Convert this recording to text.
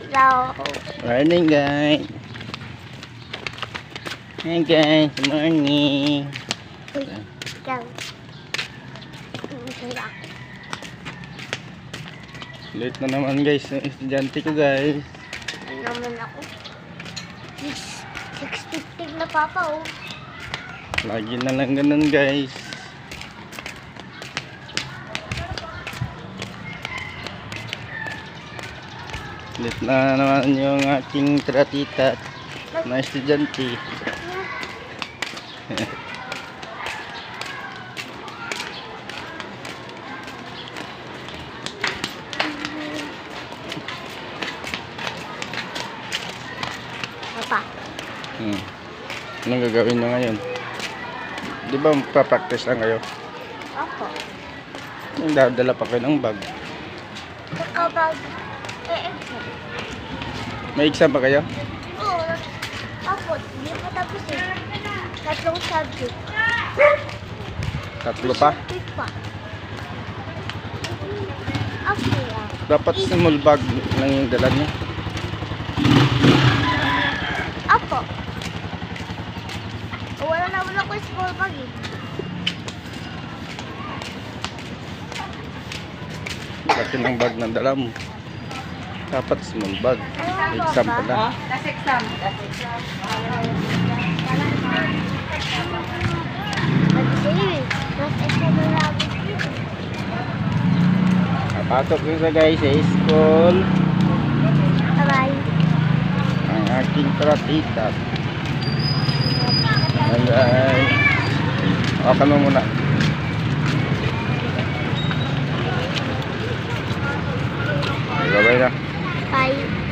Hello. Morning guys. Hey guys, morning. Ikaw. Hello. Late na naman guys, ang estudyante ko guys. Ano naman ako? 6:15 na papa oh. Lagi na lang ganun guys. Late na naman yung aking tratita na estudyante. Papa. Anong gagawin nyo ngayon? Di ba magpa-practice lang kayo? Ako. Yung dadala pa kayo ng bag. Kakabag. May exam pa kayo? Oo. Ako. Hindi pa tapos eh. 3 subject. 3 pa? Subject pa. Ako lang. Dapat small bag lang yung dala niya. Ako. Wala naman ako small bag eh. Laki ng bag ng dala mo. Dapat small bag. Exam pa na. Last exam. Last exam. Mag-save. Last exam na lang. Napasok ko sa guys sa school. Bye-bye. Ang aking tratita. Bye-bye. Awakan mo muna. Bye-bye na. Bye.